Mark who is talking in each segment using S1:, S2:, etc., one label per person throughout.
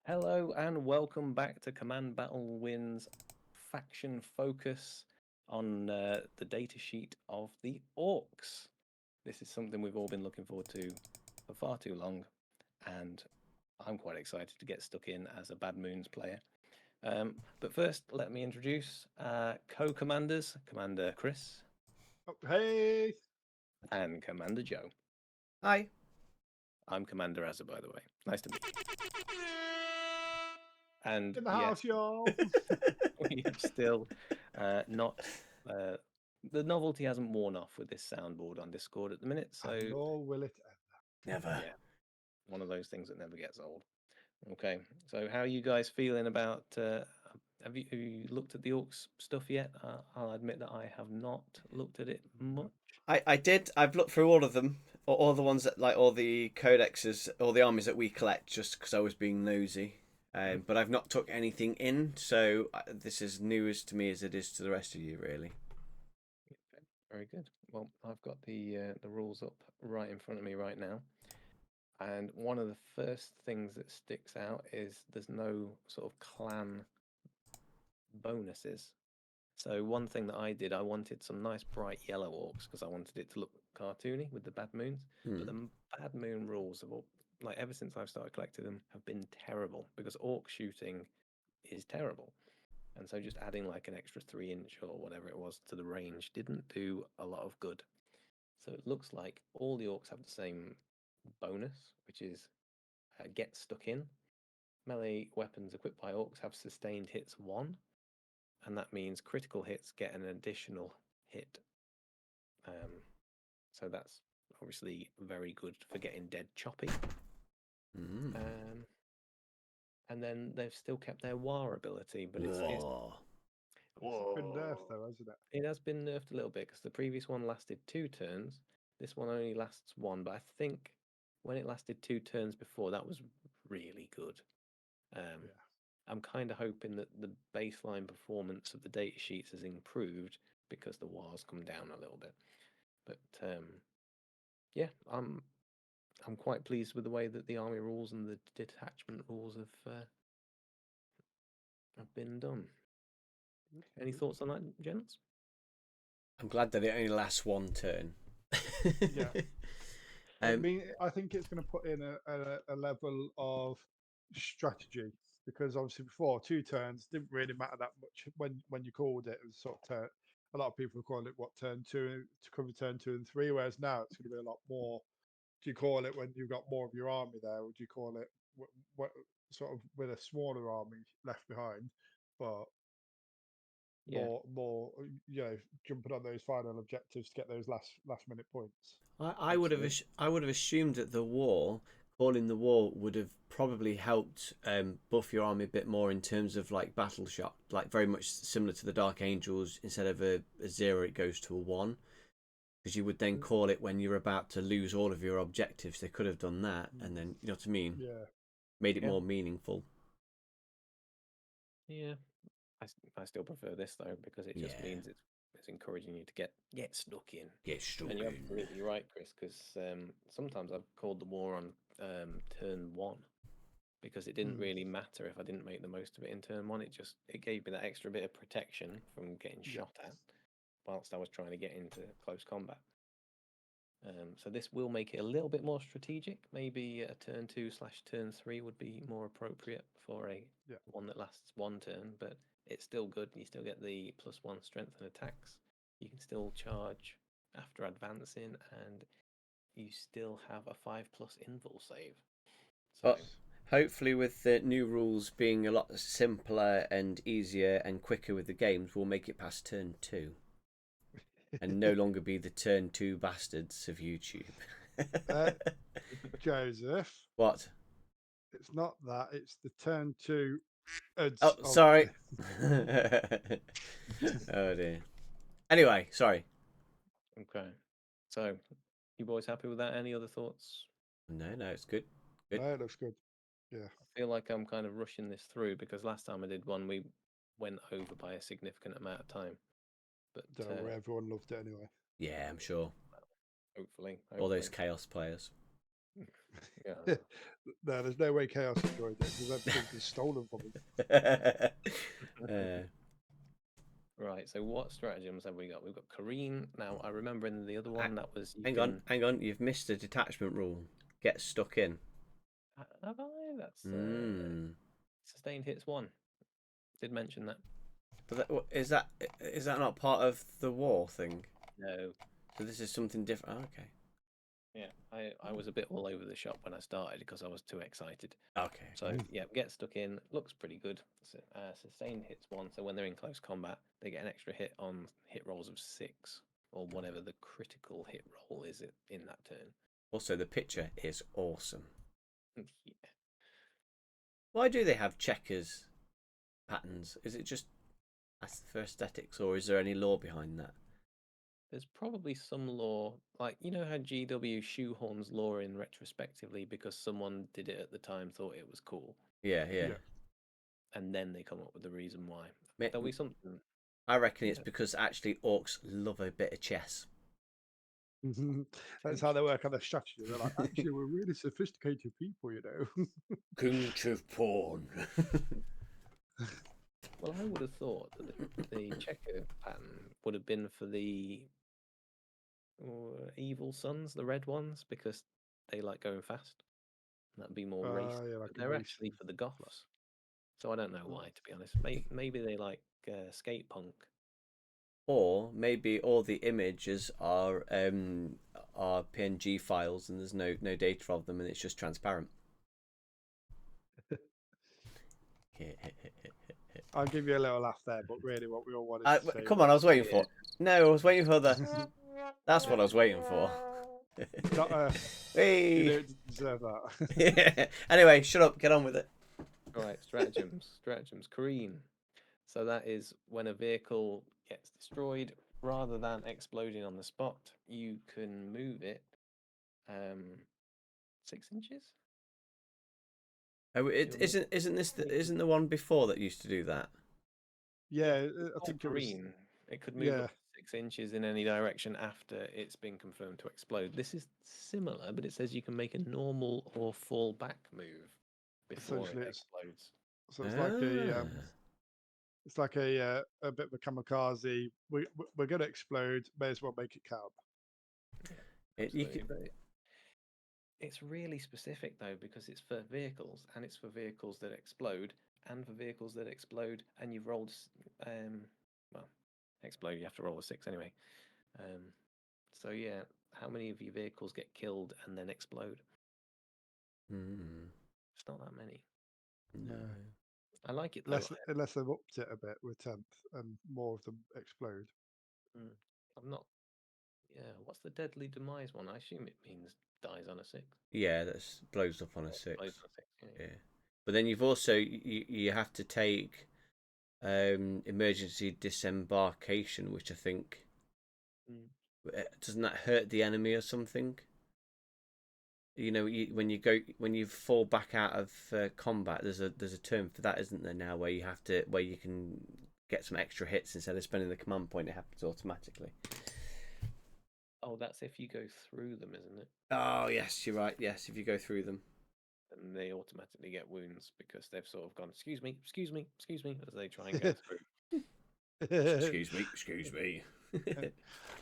S1: Hello and welcome back to Command Battle Wins faction focus on the data sheet of the Orks. This is something we've all been looking forward to for far too long, and I'm quite excited to get stuck in as a Bad Moons player. But first, let me introduce co-commanders, Commander Chris
S2: Oh, hey!
S1: and Commander Joe.
S3: Hi.
S1: I'm Commander Azza, by the way. Nice to meet you. And
S2: In the
S1: yes,
S2: house, y'all!
S1: we have still not. The novelty hasn't worn off with this soundboard on Discord at the minute, so
S2: And nor will it
S3: Never.
S1: yeah, one of those things that never gets old. Okay, so how are you guys feeling about? Have you looked at the Orcs stuff yet? I'll admit that I have not looked at it much.
S3: I did. I've looked through all of them, all the ones that all the codexes, all the armies that we collect, just because I was being nosy. But I've not took anything in, so this is new as to me as it is to the rest of you, really.
S1: Okay, very good. Well, I've got the rules up right in front of me right now. And one of the first things that sticks out is there's no sort of clan bonuses. So one thing that I did, I wanted some nice bright yellow orcs because I wanted it to look cartoony with the bad moons. But the bad moon rules have all, like ever since I've started collecting them, have been terrible because orc shooting is terrible. And so just adding like an extra 3 inch or whatever it was to the range didn't do a lot of good. So it looks like all the orcs have the same bonus, which is get stuck in. Melee weapons equipped by orcs have sustained hits 1, and that means critical hits get an additional hit. So that's obviously very good for getting dead choppy. And then they've still kept their WAAAGH ability, but it's
S2: It's been nerfed, though, hasn't it?
S1: it has been nerfed a little bit because the previous one lasted 2 turns. This one only lasts 1, but I think when it lasted 2 turns before, that was really good. I'm kind of hoping that the baseline performance of the data sheets has improved because the WAR's come down a little bit. But yeah, I'm quite pleased with the way that the army rules and the detachment rules have been done. Any thoughts on that, gents?
S3: I'm glad that it only lasts one turn.
S2: Yeah. I mean, I think it's going to put in a level of strategy because obviously before 2 turns didn't really matter that much when you called it. It was sort of turn. A lot of people call it turn 2 to cover turn 2 and 3, whereas now it's going to be a lot more. Do you call it when you've got more of your army there, or do you call it what sort of with a smaller army left behind, but
S1: Yeah,
S2: more jumping on those final objectives to get those last minute points.
S3: I would have assumed that the war, calling the war, would have probably helped buff your army a bit more in terms of like battle shock, like very much similar to the Dark Angels. Instead of a 0, it goes to a 1. Because you would then call it when you're about to lose all of your objectives. They could have done that, and then you know what I mean.
S2: Yeah,
S3: Made it more meaningful.
S1: yeah. I still prefer this though because it just means it's encouraging you to get stuck in.
S3: Get stuck
S1: And you're
S3: in.
S1: absolutely right, Chris, because sometimes I've called the war on turn 1 because it didn't really matter if I didn't make the most of it in turn 1. It gave me that extra bit of protection from getting shot at whilst I was trying to get into close combat. So this will make it a little bit more strategic. Maybe a turn 2/turn 3 would be more appropriate for a one that lasts 1 turn, but it's still good. You still get the +1 strength and attacks. You can still charge after advancing, and you still have a 5+ invul save. So
S3: But hopefully, with the new rules being a lot simpler and easier and quicker with the games, we'll make it past turn 2. And no longer be the turn 2 bastards of YouTube.
S2: Joseph.
S3: What?
S2: It's not that. It's the turn 2.
S3: Oh, sorry. Oh dear. Anyway, sorry.
S1: okay. So you boys happy with that? Any other thoughts?
S3: No, it's good. Good.
S2: No, it looks good. Yeah.
S1: I feel like I'm kind of rushing this through because last time I did one, we went over by a significant amount of time. But
S2: Don't worry, everyone loved it anyway.
S3: Yeah, I'm sure.
S1: hopefully.
S3: All those chaos players.
S1: Yeah.
S2: No, there's no way Chaos enjoyed it because everything was stolen from him.
S1: Right, so what stratagems have we got? We've got Kareen. Now, I remember in the other one that was
S3: hang on. You've missed a detachment rule. Get stuck in.
S1: Have I? That's
S3: Mm.
S1: sustained hits 1. Did mention that.
S3: But is that not part of the war thing?
S1: No.
S3: So this is something different. Oh, okay.
S1: Yeah, I was a bit all over the shop when I started because I was too excited.
S3: Okay.
S1: So yeah, get stuck in. Looks pretty good. So, sustained hits 1. So when they're in close combat, they get an extra hit on hit rolls of 6 or whatever the critical hit roll is in that turn.
S3: Also, the picture is awesome.
S1: Yeah.
S3: Why do they have checkers patterns? Is it just for aesthetics, or is there any lore behind that?
S1: There's probably some lore, like you know how GW shoehorns lore in retrospectively because someone did it at the time, thought it was cool,
S3: Yeah.
S1: and then they come up with the reason why. There'll be something.
S3: I reckon it's because actually orcs love a bit of chess.
S2: That's how they work on their strategy. They're like, actually, we're really sophisticated people, you know.
S3: Kung of pawn.
S1: Well, I would have thought that the checker pattern would have been for the evil sons, the red ones, because they like going fast. That'd be more race.
S2: Yeah,
S1: But
S2: like a
S1: they're
S2: race.
S1: actually for the goths. So I don't know why, to be honest. Maybe they like skate punk.
S3: Or maybe all the images are PNG files and there's no data of them and it's just transparent.
S2: I'll give you a little laugh there, but really, what we all wanted to say.
S3: Come on, I was waiting for. No, I was waiting for the. That's what I was waiting for.
S2: Not,
S3: Hey.
S2: You don't deserve that.
S3: Anyway, shut up. Get on with it.
S1: All right, stratagems. Kareen. So that is when a vehicle gets destroyed, rather than exploding on the spot, you can move it 6 inches.
S3: Oh, isn't the one before that used to do that?
S2: Yeah, I think it was.
S1: Kareen. It could move up to 6 inches in any direction after it's been confirmed to explode. This is similar, but it says you can make a normal or fall back move before it explodes.
S2: So it's like a bit of a kamikaze. We're going to explode. May as well make it count.
S1: Yeah, it's really specific though because it's for vehicles and it's for vehicles that explode and for vehicles that explode and you've rolled well, explode you have to roll a 6 anyway. So yeah, how many of your vehicles get killed and then explode? It's not that many.
S3: No.
S1: I like it though.
S2: Unless they've upped it a bit with 10th and more of them explode.
S1: I'm not. Yeah, what's the deadly demise one? I assume it means dies on a 6.
S3: Yeah, that blows up on a 6.
S1: Blows on a 6.
S3: Yeah, but then you've also you have to take emergency disembarkation, which I think doesn't that hurt the enemy or something? You know, when you fall back out of combat, there's a term for that, isn't there? Now where you can get some extra hits instead of spending the command point. It happens automatically.
S1: Oh, that's if you go through them, isn't it?
S3: Oh yes, you're right. Yes, if you go through them,
S1: and they automatically get wounds because they've sort of gone, excuse me, as they try and go through.
S3: Excuse me.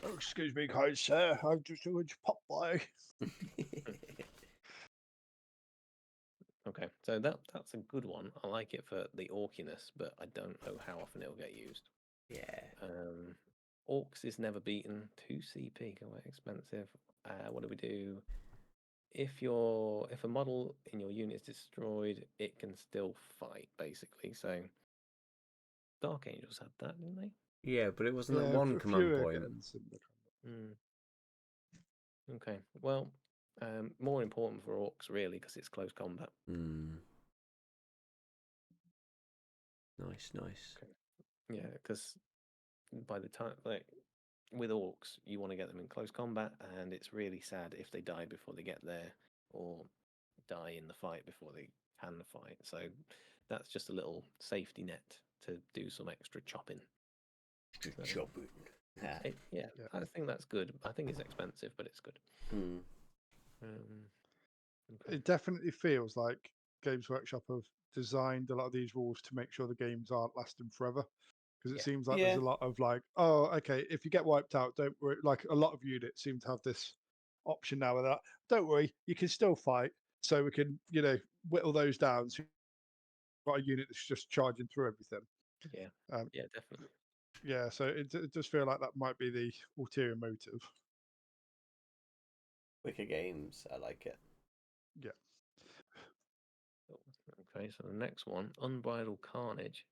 S2: Oh, excuse me, kind sir. I've just going to pop by.
S1: Okay, so that's a good one. I like it for the orkiness, but I don't know how often it'll get used.
S3: Yeah.
S1: Orks is never beaten. 2 CP, quite expensive. What do we do? If a model in your unit is destroyed, it can still fight, basically. So Dark Angels had that, didn't they?
S3: Yeah, but it wasn't one command point.
S1: Okay, well, more important for Orks really because it's close combat.
S3: Nice.
S1: Okay. Yeah, because by the time with Orks, you want to get them in close combat, and it's really sad if they die before they get there or die in the fight before they can fight. So that's just a little safety net to do some extra chopping. Yeah, I think that's good. I think it's expensive, but it's good. Okay.
S2: It definitely feels like Games Workshop have designed a lot of these rules to make sure the games aren't lasting forever. Because it
S1: Yeah.
S2: seems like there's
S3: Yeah.
S2: a lot of like, oh, okay, if you get wiped out, don't worry. Like a lot of units seem to have this option now with that. Don't worry, you can still fight. So we can, whittle those down. So you've got a unit that's just charging through everything.
S1: Yeah.
S2: Um,
S1: Yeah, definitely.
S2: yeah, so it does feel like that might be the ulterior motive.
S3: Wicker games. I like it.
S2: Yeah.
S1: Cool. Okay, so the next one, Unbridled Carnage.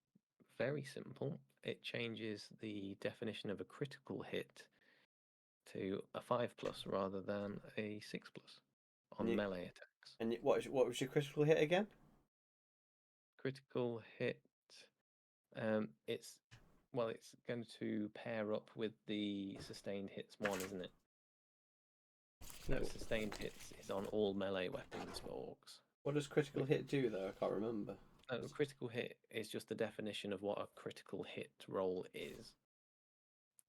S1: Very simple. It changes the definition of a critical hit to a 5+ rather than a 6+ on
S3: You,
S1: melee attacks.
S3: and what was your critical hit again?
S1: Critical hit. It's going to pair up with the sustained hits one, isn't it? So
S3: No.
S1: sustained hits is on all melee weapons for orcs.
S3: What does critical hit do though? I can't remember.
S1: Critical hit is just the definition of what a critical hit roll is.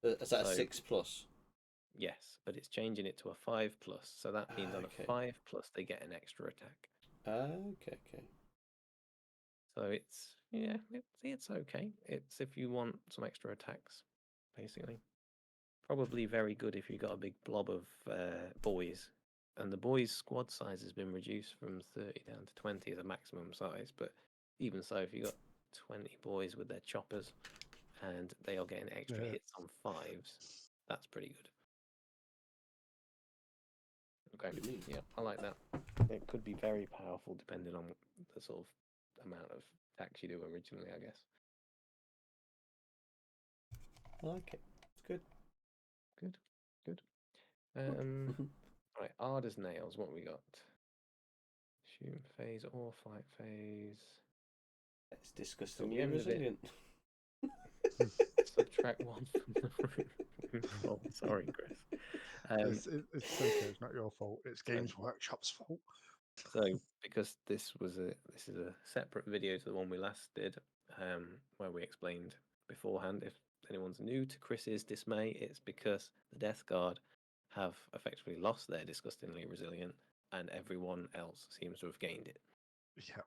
S3: Is that a
S1: So-
S3: 6+?
S1: Yes, but it's changing it to a 5+. So that means on
S3: Okay.
S1: a 5+, they get an extra attack.
S3: Okay.
S1: So it's okay. It's if you want some extra attacks, basically. Probably very good if you've got a big blob of boys. And the boys' squad size has been reduced from 30 down to 20 as a maximum size. But even so, if you've got 20 boys with their choppers and they are getting extra
S2: Yeah.
S1: hits on 5s, that's pretty good. Okay,
S3: What do you mean?
S1: yeah, I like that. It could be very powerful depending on the sort of amount of attacks you do originally, I guess.
S3: I like it. It's good.
S1: Good.
S3: Mhm.
S1: Right, Arda's Nails, what we got? Shoot phase or fight phase.
S3: It's disgustingly
S1: end of it.
S3: resilient.
S1: Subtract 1 from the room. Oh, sorry, Chris.
S2: It's okay. It's not your fault. It's Games Workshop's fault.
S1: So, because this is a separate video to the one we last did, where we explained beforehand. If anyone's new to Chris's dismay, it's because the Death Guard have effectively lost their disgustingly resilient, and everyone else seems to have gained it.
S2: Yeah.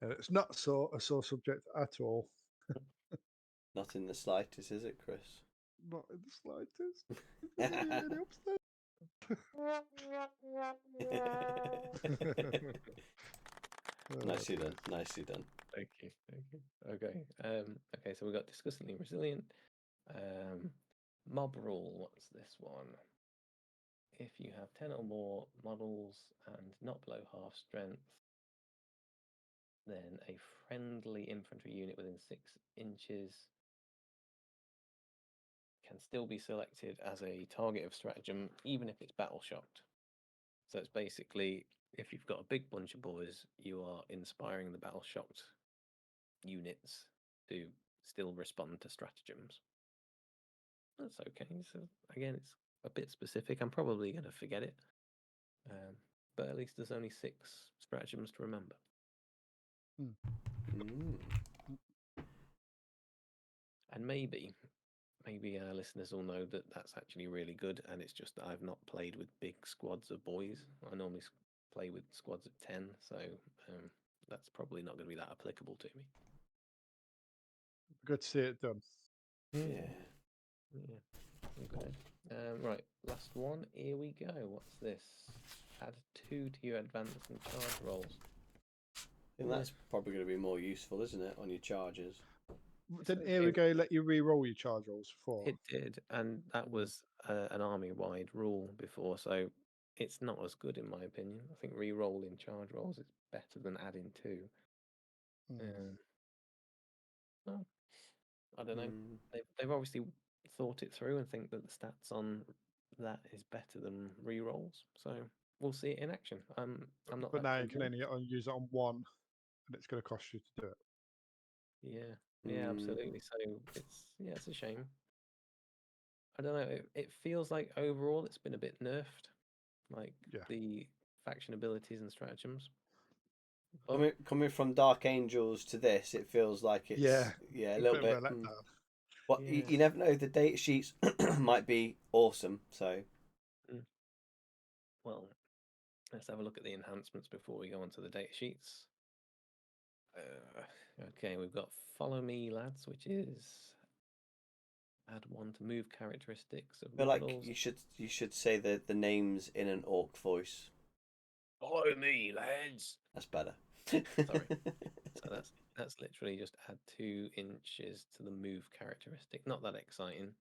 S2: It's not a sore subject at all.
S3: Not in the slightest, is it, Chris?
S2: Not in the slightest. There's any upstairs.
S3: Nicely done. Nicely done.
S1: Thank you. Okay. Okay, so we got disgustingly resilient. Mob rule, what's this one? If you have 10 or more models and not below half strength, then a friendly infantry unit within 6 inches can still be selected as a target of stratagem, even if it's battle shocked. So it's basically, if you've got a big bunch of boys, you are inspiring the battle shocked units to still respond to stratagems. That's okay. So again, it's a bit specific. I'm probably going to forget it, but at least there's only 6 stratagems to remember.
S3: Mm.
S1: And maybe our listeners will know that that's actually really good, and it's just that I've not played with big squads of boys. I normally play with squads of 10, so that's probably not going to be that applicable to me.
S2: Good to see it done.
S3: Yeah.
S1: Okay. Right, last one. Here we go. What's this? Add 2 to your advance and charge rolls.
S3: I think that's probably going to be more useful, isn't it, on your charges?
S2: Didn't Here We Go let you re-roll your charge rolls before?
S1: It did, and that was an army-wide rule before, so it's not as good in my opinion. I think re-rolling charge rolls is better than adding 2. Well, I don't know. They've obviously thought it through and think that the stats on that is better than re-rolls. So we'll see it in action. I'm not.
S2: But
S1: that
S2: now you can
S1: convinced.
S2: only use it on one, and it's going to cost you to do it.
S1: Yeah, absolutely. So it's a shame. I don't know. It feels like overall it's been a bit nerfed, like the faction abilities and stratagems.
S3: Coming from Dark Angels to this, it feels like it's a little bit.
S2: Of a letdown.
S3: But you never know. The data sheets might be awesome. So,
S1: well, Let's have a look at the enhancements before we go on to the data sheets. Okay, we've got follow me, lads, which is add 1 to move characteristics of
S3: I feel like
S1: models.
S3: you should say the names in an orc voice.
S1: Follow me, lads.
S3: That's better.
S1: Sorry. So that's literally just add 2 inches to the move characteristic. Not that exciting.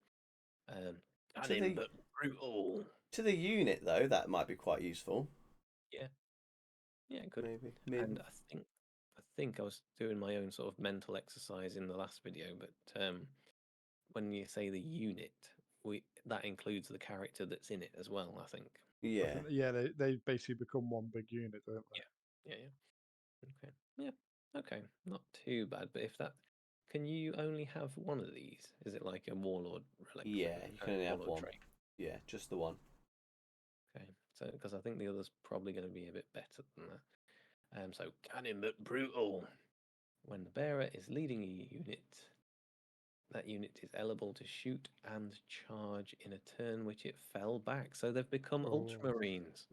S1: Cunning but brutal.
S3: To the unit though, that might be quite useful.
S1: Yeah, good.
S3: Maybe.
S1: And I think I was doing my own sort of mental exercise in the last video, but when you say the unit, that includes the character that's in it as well, I think.
S3: Yeah.
S2: Yeah, they basically become one big unit, don't they?
S1: Yeah. Okay. Yeah. Okay. Not too bad, but can you only have one of these? Is it like a warlord relic?
S3: Yeah, you can only have
S1: warlord
S3: one.
S1: trait?
S3: Yeah, just the one.
S1: Okay. So because I think the other's probably going to be a bit better than that. So cunning but brutal. When the bearer is leading a unit, that unit is eligible to shoot and charge in a turn which it fell back. So they've become ultramarines.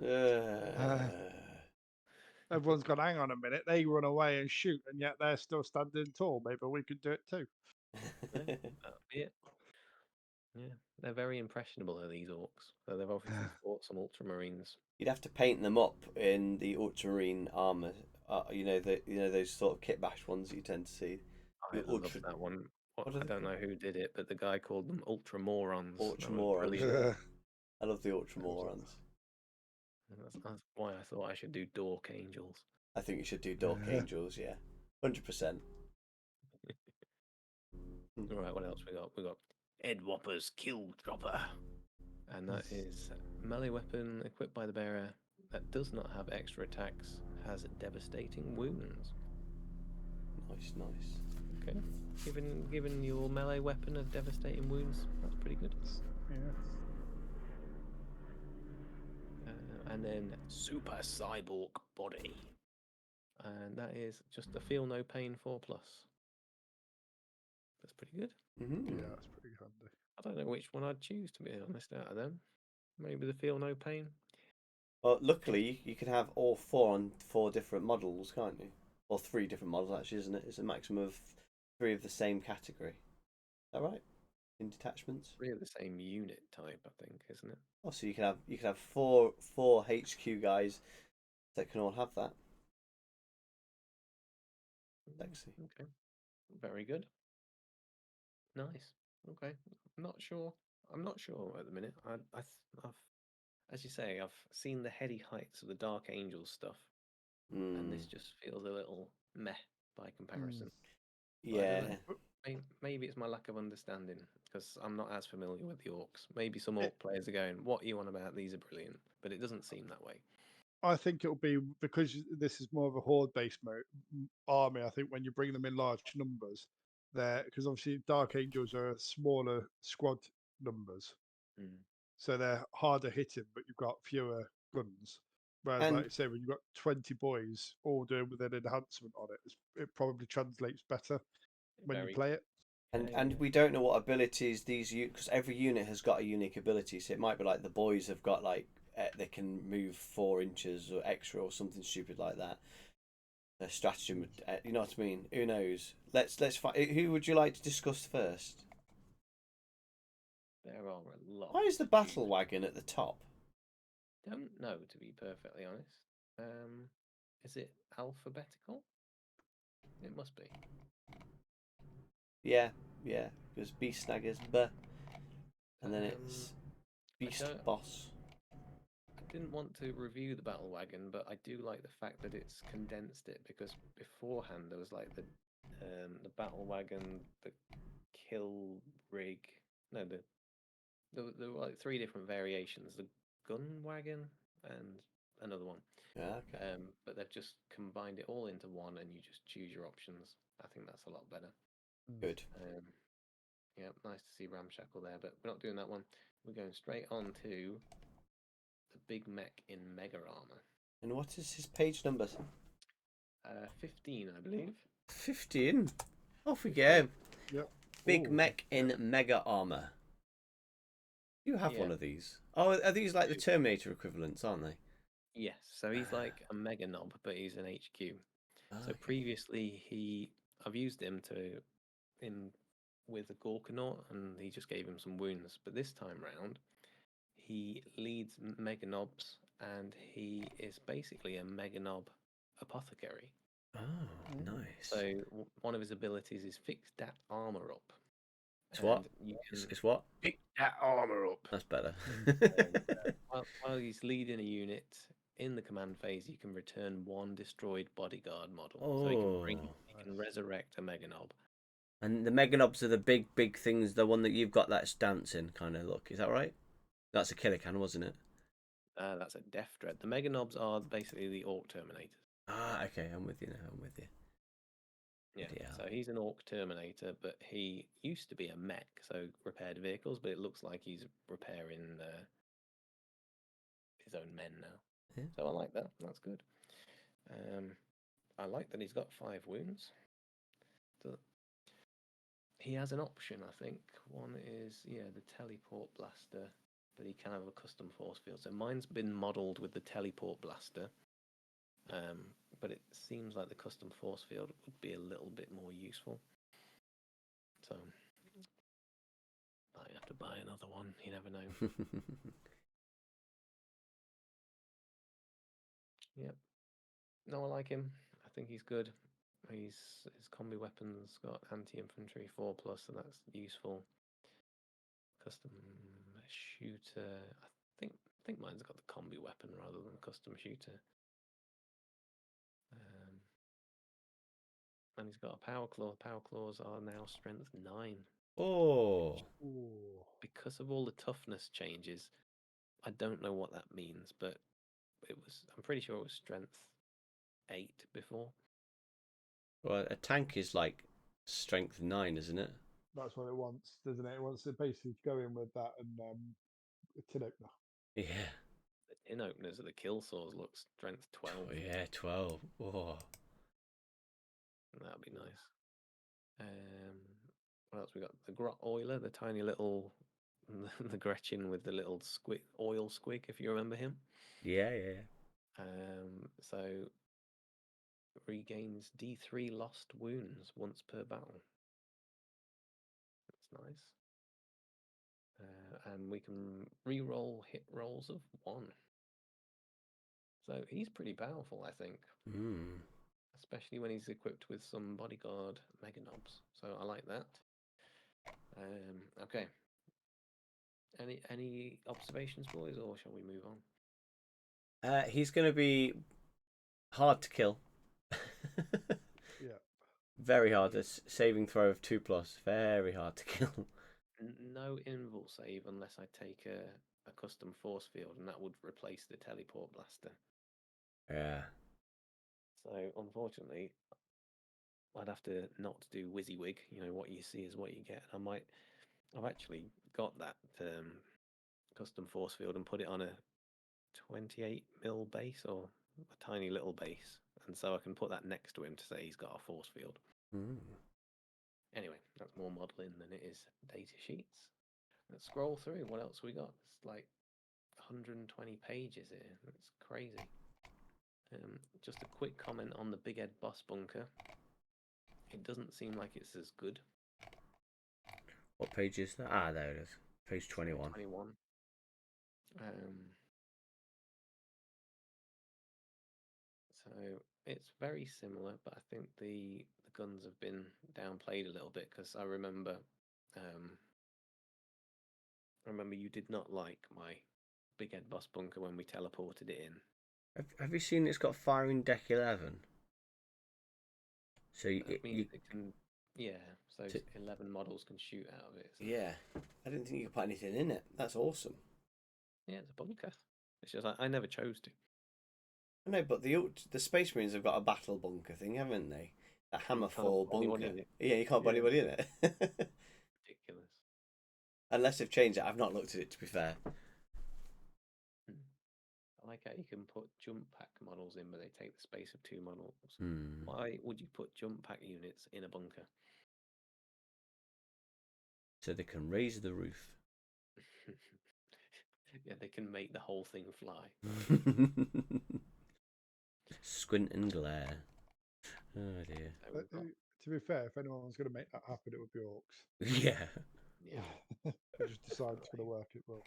S2: Everyone's gone, hang on a minute, they run away and shoot, and yet they're still standing tall. Maybe we could do it too.
S1: Yeah, that'll be it. Yeah, they're very impressionable, are these orcs. So they've obviously fought some ultramarines.
S3: You'd have to paint them up in the ultramarine armor. Those sort of kit bash ones that you tend to see.
S1: I love that one. I don't know who did it, but the guy called them ultramorons.
S3: Ultramorons. I love the ultramorons.
S1: That's why I thought I should do Dork Angels.
S3: I think you should do Dork Angels, yeah. 100%.
S1: Alright, what else we got? We got Ed Whopper's Kill Dropper. And that is a melee weapon equipped by the bearer that does not have extra attacks, has devastating wounds.
S3: Nice.
S1: Okay. Given your melee weapon of devastating wounds, that's pretty good.
S2: Yeah.
S1: And then Super Cyborg Body. And that is just a feel no pain 4+. That's pretty good.
S2: Yeah, that's pretty handy.
S1: I don't know which one I'd choose, to be honest, out of them. Maybe the feel no pain.
S3: Well, luckily, you can have all 4 on 4 different models, can't you? Or 3 different models, actually, isn't it? It's a maximum of 3 of the same category. Is that right? In detachments?
S1: 3 of the same unit type, I think, isn't it?
S3: Oh, so you can have four HQ guys that can all have that. Sexy.
S1: Okay. Very good. Nice. Okay. I'm not sure at the minute. I've, as you say, I've seen the heady heights of the Dark Angels stuff, and this just feels a little meh by comparison.
S3: Yeah.
S1: Maybe it's my lack of understanding because I'm not as familiar with the orcs. Maybe some orc players are going, "What are you on about? These are brilliant," but it doesn't seem that way.
S2: I think it'll be because this is more of a horde-based army. I think when you bring them in large numbers, because obviously Dark Angels are smaller squad numbers, so they're harder hitting, but you've got fewer guns. Whereas, like you say, when you've got 20 boys all doing with an enhancement on it, it probably translates better when you play it.
S3: And we don't know what abilities these because every unit has got a unique ability. So it might be like the boys have got like they can move 4 inches or extra or something stupid like that. Their stratagem, you know what I mean? Who knows? Let's find. Who would you like to discuss first?
S1: There are a lot.
S3: Why is the battle wagon at the top?
S1: Don't know, to be perfectly honest. Is it alphabetical? It must be.
S3: Yeah, because Beast Snaggers, and then it's Beast Boss.
S1: I didn't want to review the battle wagon, but I do like the fact that it's condensed it because beforehand there was like the battle wagon, the kill rig. No, there were like 3 different variations: the gun wagon and another one.
S3: Yeah, okay.
S1: But they've just combined it all into one, and you just choose your options. I think that's a lot better.
S3: Good.
S1: Yeah, nice to see Ramshackle there, but we're not doing that one. We're going straight on to the big mech in mega armor.
S3: And what is his page number?
S1: 15, I believe.
S3: 15? Off we go.
S2: Yep.
S3: Big mech in mega armor. You have one of these. Oh, are these like the Terminator equivalents, aren't they?
S1: Yes, so he's like a mega knob, but he's an HQ. So
S3: Okay.
S1: previously I've used him with a Gorkanaut, and he just gave him some wounds. But this time round, he leads mega knobs, and he is basically a mega knob apothecary.
S3: Oh, nice.
S1: So one of his abilities is fix that armor up.
S3: It's what?
S1: You can
S3: It's what?
S1: fix that armor up.
S3: That's better.
S1: While he's leading a unit in the command phase, you can return one destroyed bodyguard model. So he can resurrect a mega knob.
S3: And the mega knobs are the big things. The one that you've got that's dancing kind of look. Is that right? That's a killer can, wasn't it?
S1: That's a death dread. The mega knobs are basically the Ork Terminators.
S3: Ah, okay. I'm with you now. I'm with you.
S1: Yeah, so he's an Ork Terminator, but he used to be a mech, so repaired vehicles, but it looks like he's repairing his own men now.
S3: Yeah.
S1: So I like that. That's good. I like that he's got 5 wounds. So he has an option, I think. One is, the teleport blaster, but he can have a custom force field. So mine's been modelled with the teleport blaster, but it seems like the custom force field would be a little bit more useful. So I have to buy another one. You never know. Yep. No, I like him. I think he's good. His combi weapons got anti-infantry 4+, so that's useful. Custom shooter. I think mine's got the combi weapon rather than custom shooter. And he's got a power claw. Power claws are now strength 9.
S3: Oh.
S1: Because of all the toughness changes, I don't know what that means, but I'm pretty sure it was strength 8 before.
S3: Well, a tank is like strength 9, isn't it?
S2: That's what it wants, doesn't it? It wants to basically go in with that and a tin opener.
S3: Yeah.
S1: The tin openers of the kill saws look strength 12.
S3: Oh, yeah, 12. Oh.
S1: That'd be nice. What else we got? The Grot Oiler, the tiny little, the Gretchen with the little oil squig, if you remember him.
S3: Yeah.
S1: So regains D3 lost wounds once per battle. That's nice. And we can re-roll hit rolls of 1. So he's pretty powerful, I think. Especially when he's equipped with some bodyguard mega knobs. So I like that. Okay. Any observations, boys, or shall we move on?
S3: He's going to be hard to kill.
S2: Yeah.
S3: Very hard. A saving throw of 2+. Very hard to kill.
S1: No invul save unless I take a custom force field, and that would replace the teleport blaster.
S3: Yeah.
S1: So unfortunately, I'd have to not do WYSIWYG. What you see is what you get. I've actually got that custom force field and put it on a 28mm base, or a tiny little base, and so I can put that next to him to say he's got a force field. Anyway, that's more modelling than it is data sheets. Let's scroll through. What else we got? It's like 120 pages here. That's crazy. Just a quick comment on the Big Ed Boss Bunker. It doesn't seem like it's as good.
S3: What page is that? Ah, there it is. Page 21.
S1: 21. So it's very similar, but I think the guns have been downplayed a little bit, because I remember you did not like my Big Ed Boss Bunker when we teleported it in.
S3: Have you seen it's got firing deck 11? So
S1: That means it can, so 11 models can shoot out of it. So.
S3: Yeah, I didn't think you could put anything in it. That's awesome.
S1: Yeah, it's a bunker. It's just I never chose to.
S3: No, but the Space Marines have got a battle bunker thing, haven't they? A Hammerfall bunker. Yeah, you can't put anybody in it.
S1: Ridiculous.
S3: Unless they've changed it. I've not looked at it, to be fair.
S1: I like how you can put jump pack models in, but they take the space of 2 models. Why would you put jump pack units in a bunker?
S3: So they can raise the roof.
S1: Yeah, they can make the whole thing fly.
S3: Squint and glare. Oh dear.
S1: So we've got,
S2: To be fair, if anyone's going to make that happen, it would be Orks.
S3: Yeah.
S1: yeah.
S2: They just decide it's going to work. It will.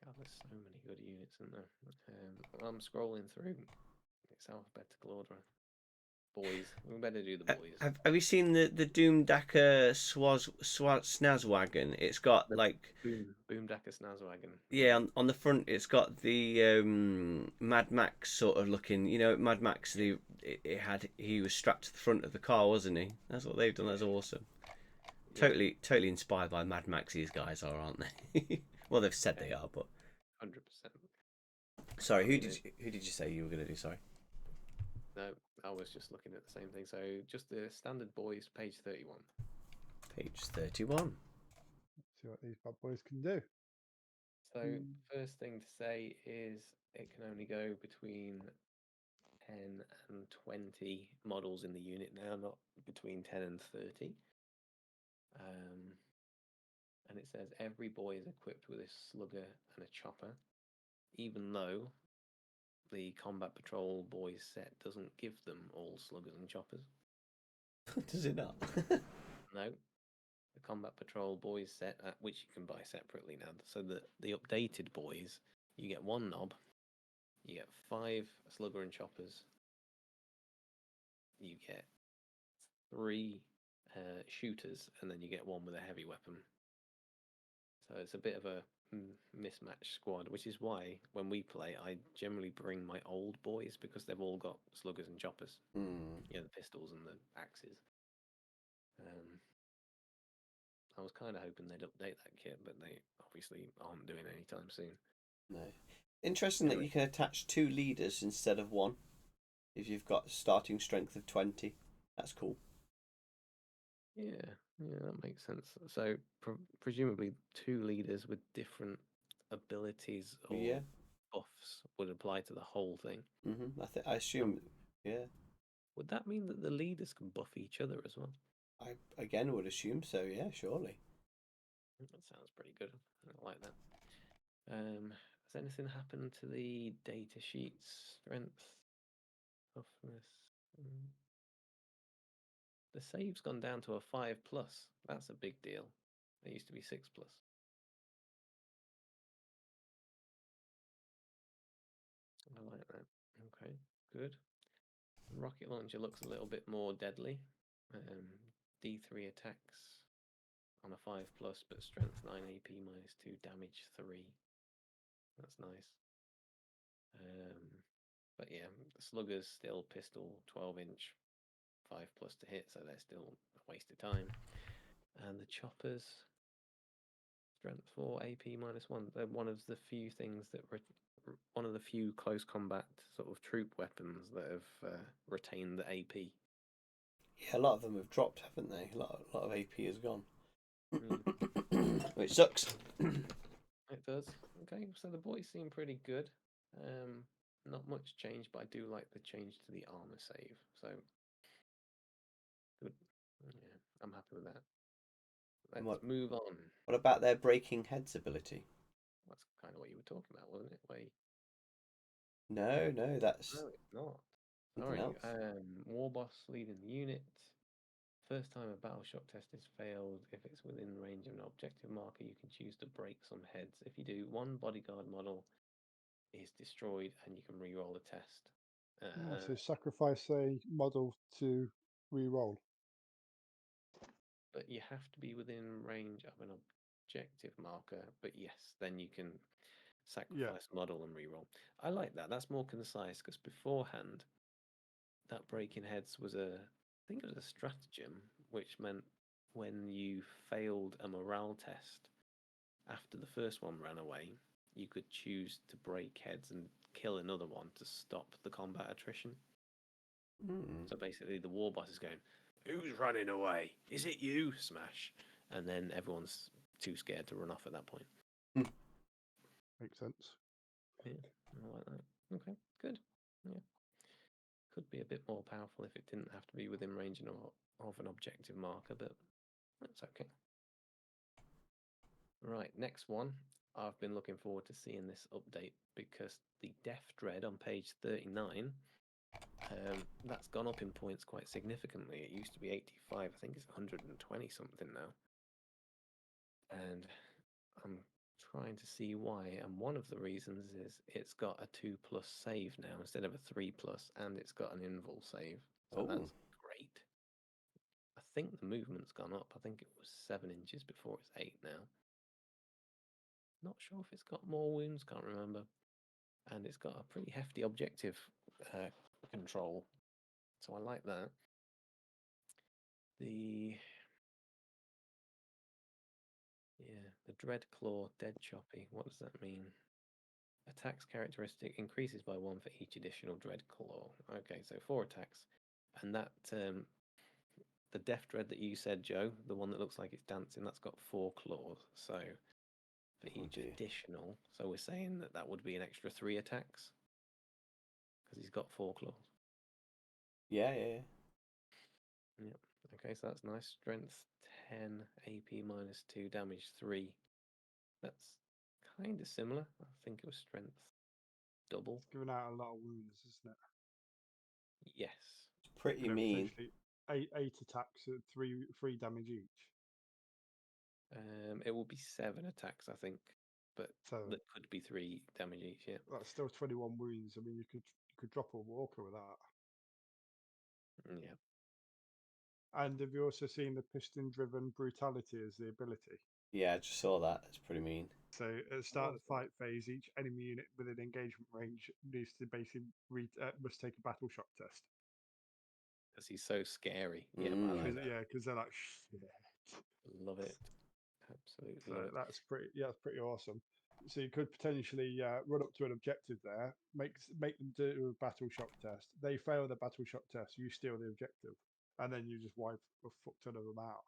S1: God, there's so many good units, isn't there? I'm scrolling through. It's alphabetical order. Boys, we better do the boys.
S3: Have you seen the Doom Dakar Snaz wagon? It's got
S1: The
S3: like
S1: Boom Dakar Snazwagon.
S3: yeah, on the front it's got the Mad Max sort of looking. You know, Mad Max. He was strapped to the front of the car, wasn't he? That's what they've done. That's awesome.
S1: Yeah.
S3: Totally inspired by Mad Max. These guys are, aren't they? Well, they've said they are, but
S1: 100%.
S3: sorry.
S1: I
S3: Who
S1: mean,
S3: did you say you were going to do? Sorry.
S1: No, I was just looking at the same thing. So just the standard boys, page 31.
S3: Page 31.
S2: See what these bad boys can do.
S1: So first thing to say is it can only go between 10 and 20 models in the unit now, not between 10 and 30. And it says every boy is equipped with a slugger and a chopper, even though the Combat Patrol Boys set doesn't give them all sluggers and choppers.
S3: Does it not?
S1: No. The Combat Patrol Boys set, which you can buy separately now. So the updated boys, you get one knob, you get 5 slugger and choppers, you get 3 shooters, and then you get one with a heavy weapon. So it's a bit of a mismatched squad, which is why when we play, I generally bring my old boys because they've all got sluggers and choppers. You know, the pistols and the axes. I was kind of hoping they'd update that kit, but they obviously aren't doing anytime soon.
S3: No. Interesting that you can attach 2 leaders instead of 1 if you've got starting strength of 20. That's cool.
S1: Yeah, that makes sense. So presumably 2 leaders with different abilities or buffs would apply to the whole thing.
S3: I assume, yeah.
S1: Would that mean that the leaders can buff each other as well?
S3: I again would assume so. Yeah, surely.
S1: That sounds pretty good. I like that. Has anything happened to the data sheets? Strength, toughness. The save's gone down to a 5+. That's a big deal. It used to be 6+. I like that. Okay, good. Rocket launcher looks a little bit more deadly. D3 attacks on a 5+, but strength 9 AP -2, damage 3. That's nice. But yeah, the sluggers still pistol 12-inch 5+ to hit, so they're still a waste of time. And the choppers, strength 4, AP -1. They're one of the few things that one of the few close combat sort of troop weapons that have retained the AP.
S3: Yeah, a lot of them have dropped, haven't they? A lot of AP has gone, which sucks.
S1: It does. Okay, so the boys seem pretty good. Not much change, but I do like the change to the armor save. So good. Yeah, I'm happy with that. Let's move on.
S3: What about their breaking heads ability?
S1: That's kind of what you were talking about, wasn't it? Wait.
S3: No, that's
S1: No, it's not.
S3: something
S1: Sorry.
S3: else.
S1: War boss leading the unit. First time a battle shock test is failed. If it's within range of an objective marker, you can choose to break some heads. If you do, 1 bodyguard model is destroyed, and you can re-roll the test.
S2: So sacrifice a model to re-roll.
S1: But you have to be within range of an objective marker. But yes, then you can sacrifice model and re-roll. I like that. That's more concise because beforehand, that breaking heads was I think it was a stratagem, which meant when you failed a morale test after the first one ran away, you could choose to break heads and kill another one to stop the combat attrition. So basically, the war boss is going, "Who's running away? Is it you?" Smash, and then everyone's too scared to run off at that point.
S2: Makes sense.
S1: Yeah, I like that. Okay, good. Yeah, could be a bit more powerful if it didn't have to be within range of an objective marker, but that's okay. Right, next one. I've been looking forward to seeing this update because the Death Dread on page 39, that's gone up in points quite significantly. It used to be 85, I think it's 120 something now. And I'm trying to see why, and one of the reasons is it's got a 2+ save now instead of a 3+, and it's got an invul save, so that's great. I think the movement's gone up. I think it was 7 inches before, it's 8 now. Not sure if it's got more wounds, can't remember. And it's got a pretty hefty objective control, so I like that. The Dread Claw, Dead Choppy, what does that mean? Attacks characteristic increases by 1 for each additional Dread Claw. Okay, so 4 attacks. And that, the Death Dread that you said, Joe, the one that looks like it's dancing, that's got 4 claws. So for each additional, so we're saying that that would be an extra 3 attacks because he's got 4 claws.
S3: Yeah.
S1: Yep. Okay, so that's nice. Strength 10, AP -2, damage 3. That's kind of similar. I think it was strength double.
S2: It's giving out a lot of wounds, isn't it?
S1: Yes.
S3: It's pretty mean.
S2: Eight attacks at three damage each.
S1: It will be 7 attacks, I think, but
S2: So
S1: that could be 3 damage each. Yeah.
S2: that's still 21 wounds. I mean, you could drop a walker with that.
S1: Yeah.
S2: And have you also seen the piston-driven brutality as the ability?
S3: Yeah, I just saw that. It's pretty mean.
S2: So at the start of the fight phase, each enemy unit within engagement range needs to basically must take a battle shock test.
S1: Because he's so scary. Yeah, I like that.
S2: Yeah, because they're like shit.
S1: Love it. Absolutely
S2: So
S1: love it.
S2: that's pretty awesome. So you could potentially run up to an objective there, make them do a battle shock test. They fail the battle shock test, you steal the objective, and then you just wipe a fuck ton of them out.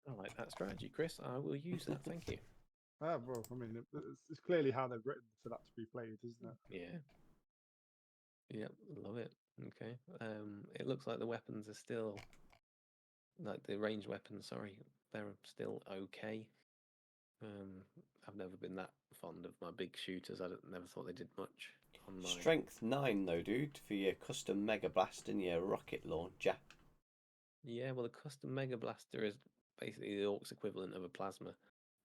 S1: I like that strategy, Chris. I will use that. Thank you.
S2: Well, I mean, it's clearly how they've written for that to be played, isn't it?
S1: Yeah. Yep, love it. Okay. It looks like the weapons are still, like the ranged weapons, sorry, they're still okay. I've never been that fond of my big shooters. I never thought they did much on my...
S3: Strength 9 though, dude, for your custom Mega Blast and your rocket launcher.
S1: Yeah, well, the custom Mega Blaster is basically the Orks equivalent of a plasma,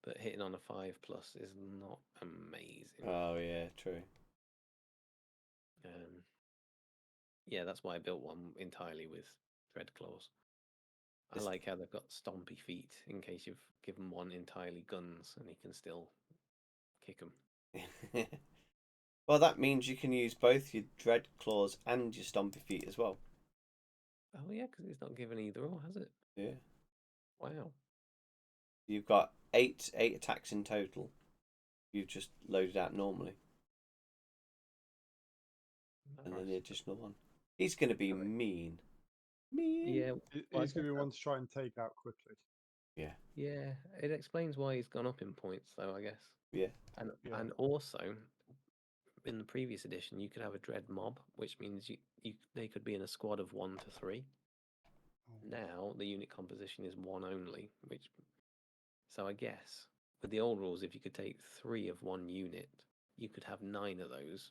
S1: but hitting on a 5+ is not amazing.
S3: Oh yeah, true.
S1: Yeah, that's why I built one entirely with Dread Claws. I like how they've got stompy feet in case you've given one entirely guns and he can still kick them.
S3: Well, that means you can use both your Dread Claws and your Stompy Feet as well.
S1: Oh yeah, because it's not given either or, has it?
S3: Yeah.
S1: Wow.
S3: You've got eight attacks in total. You've just loaded out normally.
S1: Nice.
S3: And then the additional one. He's going to be mean.
S1: Yeah.
S2: He's going to be one to try and take out quickly.
S3: Yeah.
S1: Yeah, it explains why he's gone up in points, though, I guess.
S3: Yeah.
S1: And also, in the previous edition, you could have a Dread Mob, which means they could be in a squad of 1 to 3. Now the unit composition is 1 only, so I guess with the old rules, if you could take 3 of one unit, you could have 9 of those,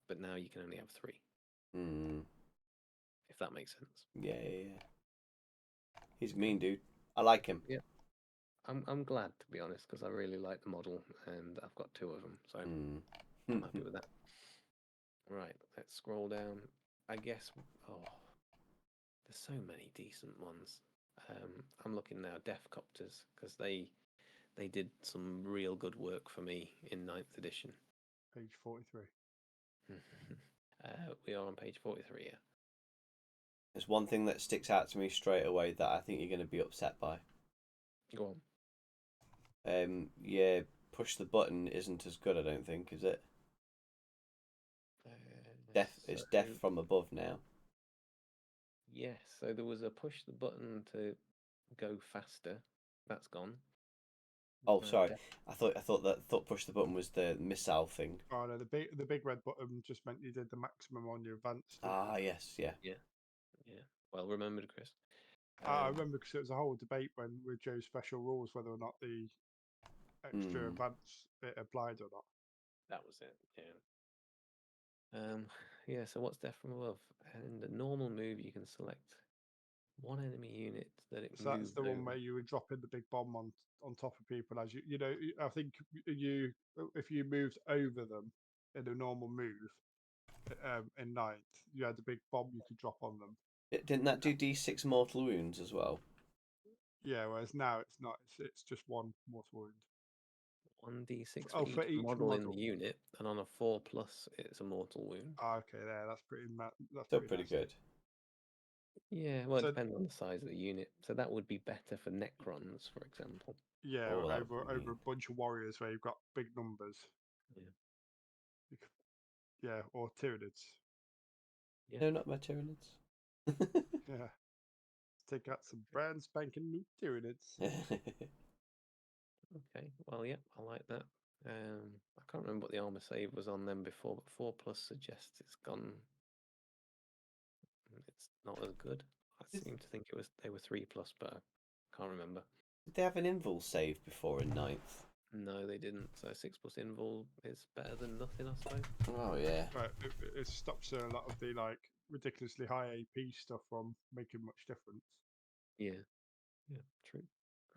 S1: but now you can only have 3. If that makes sense.
S3: Yeah. He's mean, dude. I like him.
S1: Yeah, I'm glad, to be honest, because I really like the model, and I've got 2 of them, so I'm happy with that. Right, let's scroll down. I guess. Oh, there's so many decent ones. I'm looking now, Deathcopters, because they did some real good work for me in 9th edition.
S2: Page 43.
S1: We are on page 43, yeah.
S3: There's one thing that sticks out to me straight away that I think you're going to be upset by.
S1: Go
S3: on. Yeah, push the button isn't as good, I don't think, is it? It's death from above now.
S1: Yes, so there was a push the button to go faster. That's gone.
S3: Oh, sorry. I thought push the button was the missile thing.
S2: Oh no, the big red button just meant you did the maximum on your advanced.
S3: Ah, yes, yeah.
S1: Well remembered, Chris.
S2: I remember because it was a whole debate with Joe's special rules whether or not the extra advance it applied or not.
S1: That was it. Yeah. Yeah. So what's death from above? In the normal move, you can select one enemy unit that it
S2: So that's
S1: moves
S2: the one
S1: over.
S2: where you were dropping the big bomb on top of people as you know. I think you if you moved over them in a normal move in ninth, you had a big bomb you could drop on them.
S3: Didn't that do D6 mortal wounds as well?
S2: Yeah, whereas now it's not. It's just one mortal wound.
S1: 1d6
S2: Oh,
S1: for
S2: for
S1: each
S2: each
S1: model in the
S2: model.
S1: unit, and on a 4+, it's a mortal wound.
S2: Okay, there. That's pretty. That's
S3: Still pretty
S2: nasty.
S3: good.
S1: Yeah, well, it
S2: So-
S1: depends on the size of the unit. So that would be better for Necrons, for example.
S2: Yeah,
S3: Oh, that
S2: over
S3: would be-
S2: a bunch of warriors where you've got big numbers.
S1: Yeah.
S2: Yeah, or Tyranids.
S1: Yeah.
S3: No, not my Tyranids.
S2: Yeah. Take out some brand spanking new Tyranids.
S1: Okay, well, yeah, I like that. I can't remember what the armor save was on them before, but 4+ suggests it's gone. It's not as good. I seem to think they were 3+, but I can't remember.
S3: Did they have an invul save before in ninth?
S1: No, they didn't. So 6+ invul is better than nothing, I suppose.
S3: Oh yeah.
S2: Right, it stops a lot of the ridiculously high AP stuff from making much difference.
S1: Yeah, true,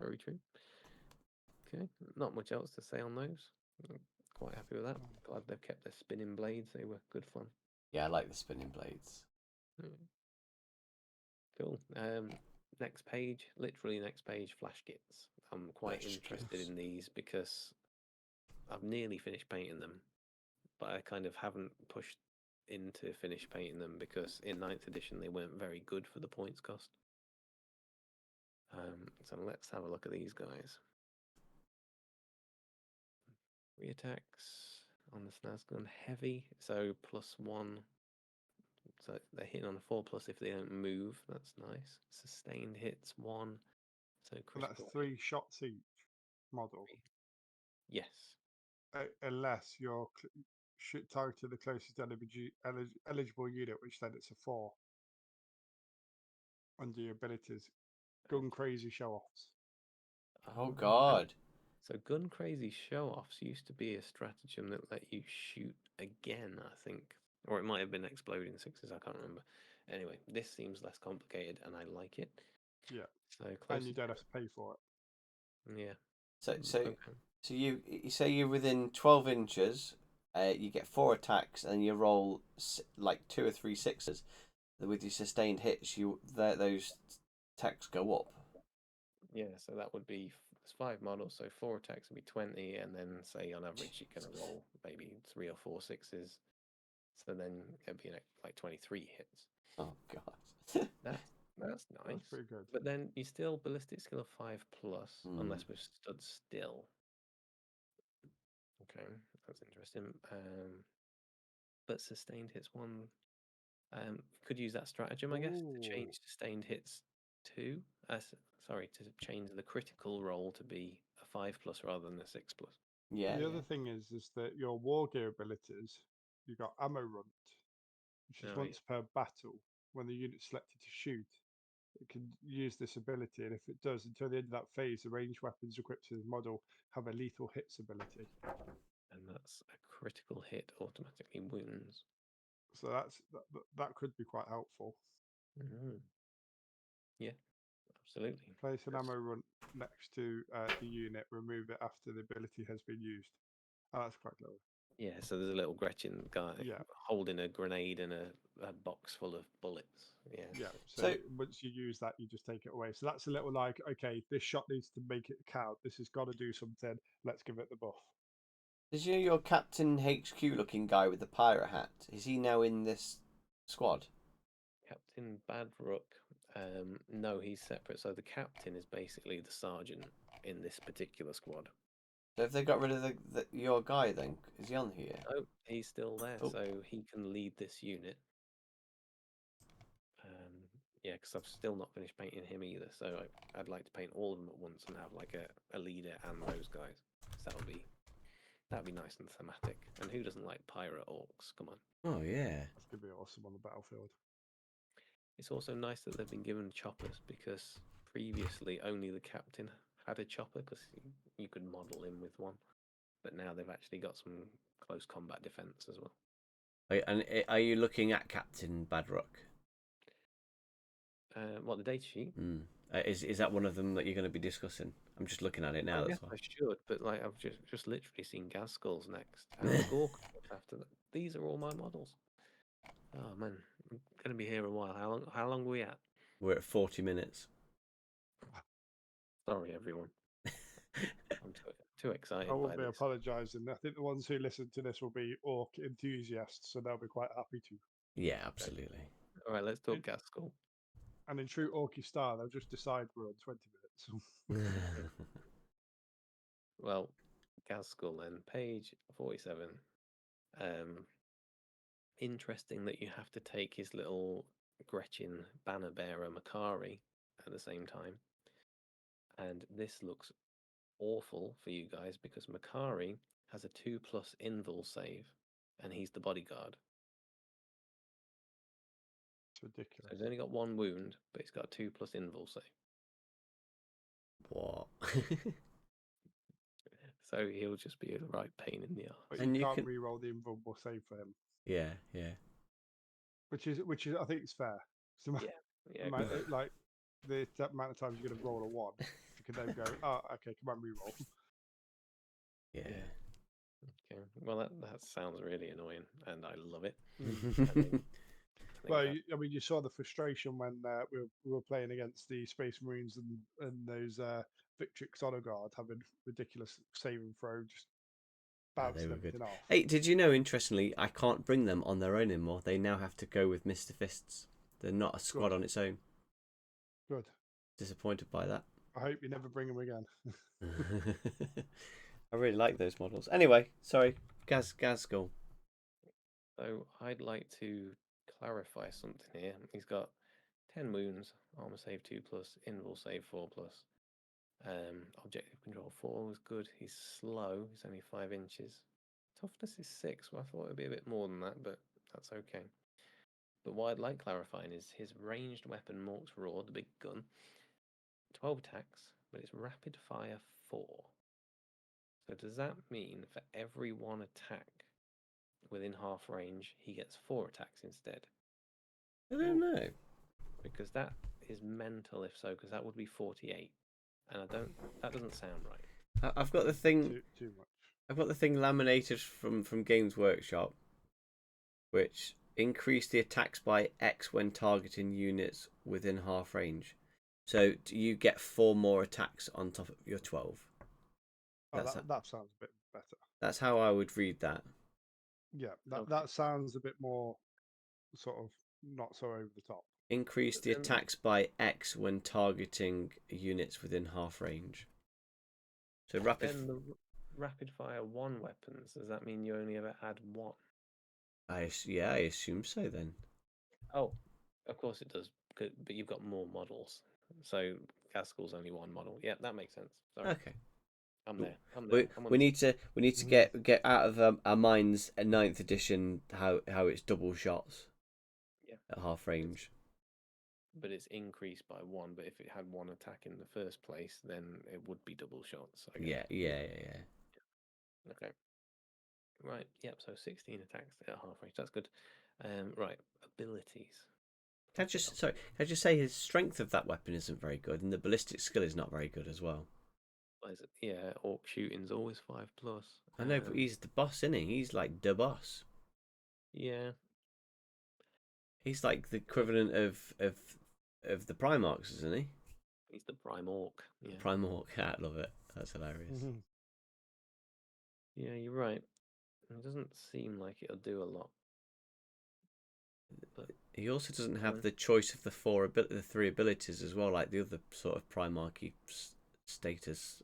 S1: very true. Okay, not much else to say on those. I'm quite happy with that. Glad they've kept their spinning blades. They were good fun.
S3: Yeah, I like the spinning blades.
S1: Cool. Next page, literally next page, flash kits. I'm quite
S3: Flash
S1: interested
S3: kits.
S1: in these because I've nearly finished painting them, but I kind of haven't pushed into finish painting them because in 9th edition they weren't very good for the points cost. So let's have a look at these guys. Reattacks on the SNAS gun, heavy, so +1. So they're hitting on a 4+ if they don't move. That's nice. Sustained hits 1. So
S2: And
S1: critical.
S2: that's 3 shots each model,
S1: Yes.
S2: unless you're targeting the closest eligible unit, which then it's a 4 under your abilities. Gun crazy show offs.
S3: Oh god.
S1: So gun crazy show offs used to be a stratagem that let you shoot again, I think. Or it might have been exploding sixes, I can't remember. Anyway, this seems less complicated and I like it.
S2: Yeah.
S1: So
S2: And you
S1: closest.
S2: don't have to pay for it.
S1: Yeah.
S3: So
S1: Okay.
S3: you say you're within 12 inches. You get 4 attacks, and you roll like 2 or 3 sixes. With your sustained hits, those attacks go up.
S1: Yeah, so that would be there's 5 models, so 4 attacks would be 20, and then say on average you're gonna roll maybe 3 or 4 sixes. So then it'd be like 23 hits.
S3: Oh god.
S1: That's nice.
S2: That's pretty good.
S1: But then you still ballistic skill of 5+, unless we've stood still. Okay, that's interesting. But sustained hits 1. Could use that stratagem, I guess, to change sustained hits 2. Sorry, to change the critical roll to be a 5+ rather than a 6+.
S3: Yeah.
S2: The other thing is that your war gear abilities, you got ammo runt, which is once per battle. When the unit's selected to shoot, it can use this ability, and if it does, until the end of that phase, the ranged weapons equipped to the model have a lethal hits ability.
S1: And that's a critical hit automatically wounds.
S2: So that could be quite helpful.
S1: Yeah, absolutely.
S2: Place an ammo runt next to the unit. Remove it after the ability has been used. Oh, that's quite clever.
S1: Yeah, so there's a little Gretchen guy holding a grenade and a box full of bullets. Yeah.
S2: Yeah. So once you use that, you just take it away. So that's a little like, okay, this shot needs to make it count. This has got to do something. Let's give it the buff.
S3: Is your Captain HQ looking guy with the pirate hat? Is he now in this squad?
S1: Captain Badrook. No, he's separate. So the captain is basically the sergeant in this particular squad.
S3: So if they got rid of your guy, then is he on here?
S1: Oh, he's still there,
S3: Oh.
S1: so he can lead this unit. Yeah, because I've still not finished painting him either. So I'd like to paint all of them at once and have like a leader and those guys. So that'd be nice and thematic. And who doesn't like pirate orcs? Come on.
S3: Oh yeah.
S2: That's gonna be awesome on the battlefield.
S1: It's also nice that they've been given choppers because previously only the captain had a chopper because you could model him with one, but now they've actually got some close combat defense as well.
S3: And are you looking at Captain Badrock?
S1: What, the data sheet?
S3: Is that one of them that you're going to be discussing? I'm just looking at it now.
S1: Yes,
S3: That's why.
S1: I should, but like I've just literally seen Gaskull's next, and Gork after that. These are all my models. Oh man, I'm gonna be here a while. How long are we at?
S3: We're at 40 minutes.
S1: Sorry, everyone. I'm too excited
S2: I
S1: by
S2: won't be
S1: this.
S2: apologising. I think the ones who listen to this will be Orc enthusiasts, so they'll be quite happy to.
S3: Yeah, absolutely.
S1: All right, let's talk Gaskull.
S2: And in true Orky style, they'll just decide we're on 20 minutes.
S1: Well, Gaskull then, page 47. Interesting that you have to take his little Gretchen banner bearer Makari at the same time. And this looks awful for you guys because Makari has a 2+ invul save, and he's the bodyguard.
S2: It's ridiculous.
S1: So he's only got 1 wound, but he's got a 2+ invul save.
S3: What?
S1: So he'll just be a right pain in the arse.
S2: But
S3: And
S2: you
S3: you
S2: can't
S3: can-
S2: re-roll the invulnerable save for him,
S3: Yeah.
S2: which is I think it's fair. So
S1: Yeah,
S2: like that amount of times you're going to roll a 1, you can then go, oh, okay, come on, re-roll.
S3: Yeah.
S1: Okay. Well, that sounds really annoying, and I love it.
S2: Well, you saw the frustration when we were playing against the Space Marines and those Victrix Honor Guard having ridiculous save and throw, just bouncing everything off.
S3: Hey, did you know, interestingly, I can't bring them on their own anymore. They now have to go with Mr. Fists. They're not a squad on its own.
S2: Good.
S3: Disappointed by that.
S2: I hope you never bring them again.
S3: I really like those models. Anyway, sorry, Gaskull.
S1: So I'd like to clarify something here. He's got 10 wounds, armor save 2+, invul save 4+. Objective control 4 was good. He's slow. He's only 5 inches. Toughness is 6. Well, I thought it'd be a bit more than that, but that's okay. But what I'd like clarifying is his ranged weapon, Mork's Roar, the big gun, 12 attacks, but it's rapid fire 4. So does that mean for every 1 attack within half range, he gets 4 attacks instead?
S3: I don't know.
S1: Because that is mental if so, because that would be 48. And that doesn't sound right.
S3: I've got the thing.
S2: Too much.
S3: I've got the thing laminated from Games Workshop, which increase the attacks by X when targeting units within half range. So you get 4 more attacks on top of your 12.
S2: That sounds a bit better.
S3: That's how I would read that.
S2: Yeah,
S1: Okay.
S2: that sounds a bit more sort of not so over the top.
S3: Increase the attacks by X when targeting units within half range. So
S1: Then the rapid fire 1 weapons, does that mean you only ever add 1?
S3: I assume so then.
S1: Oh, of course it does, but you've got more models. So Gaskull's only 1 model. Yeah, that makes sense. Sorry.
S3: Okay.
S1: I'm there.
S3: We need to get out of our minds a 9th edition how it's double shots.
S1: Yeah.
S3: At half range.
S1: But it's increased by 1. But if it had 1 attack in the first place, then it would be double shots. I guess.
S3: Yeah.
S1: Okay. Right. Yep. So 16 attacks at half range. That's good. Right. Abilities.
S3: Can I just say his strength of that weapon isn't very good, and the ballistic skill is not very good as well.
S1: What is it? Yeah. Orc shooting's always 5+.
S3: I know, but he's the boss, isn't he? He's like the boss.
S1: Yeah.
S3: He's like the equivalent of the Primarchs, isn't he?
S1: He's the Prime Orc. Yeah.
S3: Prime Orc. I love it. That's hilarious.
S1: Yeah, you're right. It doesn't seem like it'll do a lot. But
S3: he also doesn't have the choice of the 3 abilities as well, like the other sort of Primarchy status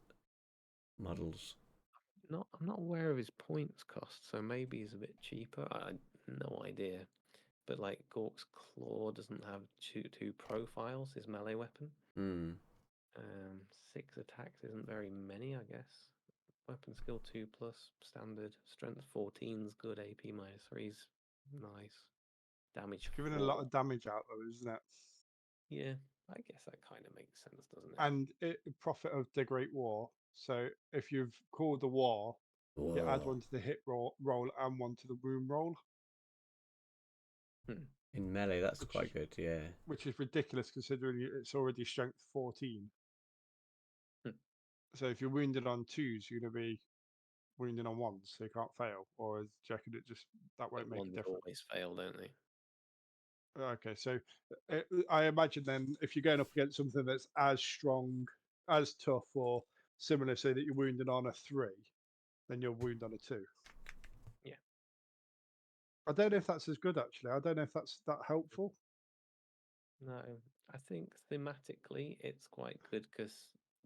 S3: models.
S1: I'm not aware of his points cost, so maybe he's a bit cheaper. I no idea. But like Gork's Claw doesn't have two profiles, his melee weapon. 6 attacks isn't very many, I guess. Weapon skill 2+, standard. Strength 14's good, AP -3's nice. Damage
S2: Giving
S1: 4.
S2: a lot of damage out though, isn't it?
S1: Yeah. I guess that kind of makes sense, doesn't it?
S2: And profit of the Great War. So if you've called the war, you add
S3: Whoa.
S2: one to the hit roll and one to the wound roll,
S3: In melee, that's
S2: which
S3: quite
S2: is
S3: good, yeah.
S2: which is ridiculous considering it's already strength 14.
S1: Hmm.
S2: So if you're wounded on 2s, you're going to be wounded on 1s, so you can't fail. Or do you reckon it just that won't
S1: But
S2: make a
S1: ones
S2: difference?
S1: always fail, don't they?
S2: Okay, so I imagine then if you're going up against something that's as strong, as tough, or similar, say that you're wounded on a 3, then you're wounded on a 2.
S1: Yeah.
S2: I don't know if that's as good actually. I don't know if that's that helpful.
S1: No, I think thematically it's quite good because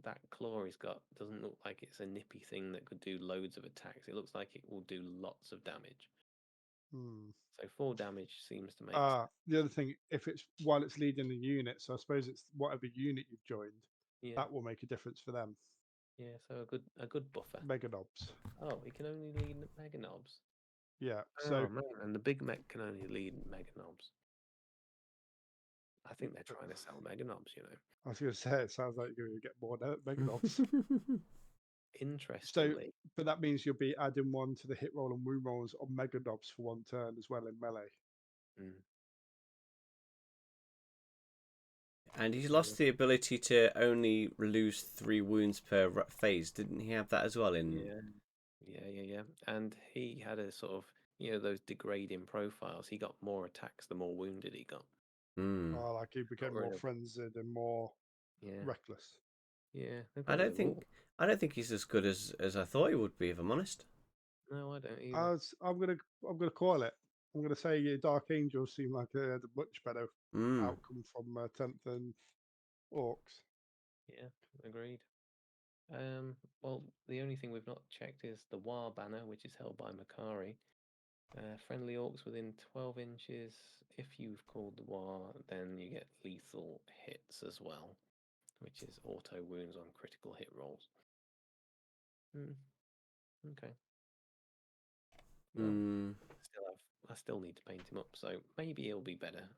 S1: that claw he's got doesn't look like it's a nippy thing that could do loads of attacks. It looks like it will do lots of damage.
S2: Hmm.
S1: So 4 damage seems to make sense.
S2: The other thing, if it's while it's leading the unit, so I suppose it's whatever unit you've joined,
S1: Yeah,
S2: that will make a difference for them.
S1: yeah. So a good buffer.
S2: Mega knobs.
S1: Oh, he can only lead mega knobs.
S2: Yeah. So
S1: Oh man, and the big mech can only lead mega knobs. I think they're trying to sell mega knobs, you know.
S2: I was going to say it sounds like you're going to get more mega knobs. So,
S1: Interestingly,
S2: but that means you'll be adding one to the hit roll and wound rolls on mega knobs for 1 turn as well in melee.
S1: mm,
S3: And he's lost the ability to only lose 3 wounds per phase. Didn't he have that as well in...
S1: yeah. And he had a sort of, those degrading profiles. He got more attacks the more wounded he got.
S3: Mm.
S2: Like he became
S1: rid
S2: more
S1: of-
S2: frenzied and more
S1: Yeah,
S2: reckless.
S1: yeah. They've
S3: I
S1: got rid
S3: don't
S1: of
S3: think
S1: all.
S3: I don't think he's as good as I thought he would be, if I'm honest.
S1: No, I don't either.
S2: I'm gonna call it. I'm gonna say Dark Angels seem like they had a much better
S3: Mm.
S2: outcome from 10th and Orcs.
S1: Yeah, agreed. Well, the only thing we've not checked is the WAAAGH banner, which is held by Makari. Friendly orcs within 12 inches. If you've called the WAAAGH, then you get lethal hits as well, which is auto wounds on critical hit rolls. Okay. Well,
S3: Mm.
S1: I still need to paint him up, so maybe he'll be better.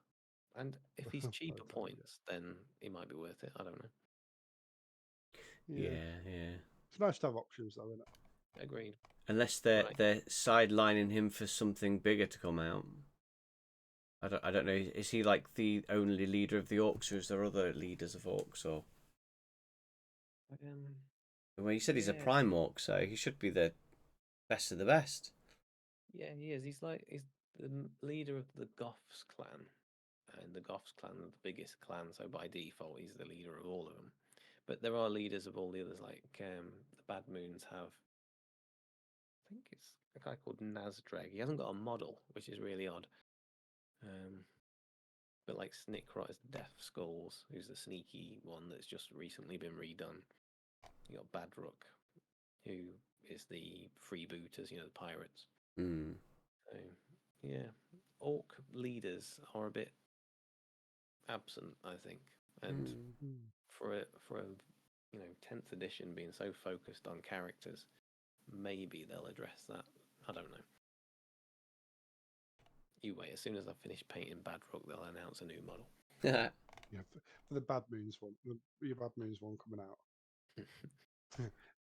S1: And if he's cheaper points, then he might be worth it. I don't know.
S2: Yeah.
S3: Yeah.
S2: It's nice to have options though, isn't it?
S1: Agreed.
S3: Unless
S1: Right.
S3: they're sidelining him for something bigger to come out. I don't know. Is he like the only leader of the Orcs, or is there other leaders of Orcs? Or well, you said he's a
S1: Yeah.
S3: prime Orc, so he should be the best of the best.
S1: Yeah, he is. He's the leader of the Goths clan, and the Goths clan are the biggest clan, so by default he's the leader of all of them. But there are leaders of all the others, like the Bad Moons have. I think it's a guy called Nazdreg. He hasn't got a model, which is really odd. But like Snickrot is Death Skulls, who's the sneaky one that's just recently been redone. You got Badrook, who is the freebooters, the pirates.
S3: Mm.
S1: So yeah, orc leaders are a bit absent, I think, and for a 10th edition being so focused on characters, maybe they'll address that. I don't know. You wait. As soon as I finish painting Badrook, they'll announce a new model.
S2: Yeah, for the Bad Moons one, your Bad Moons one coming out.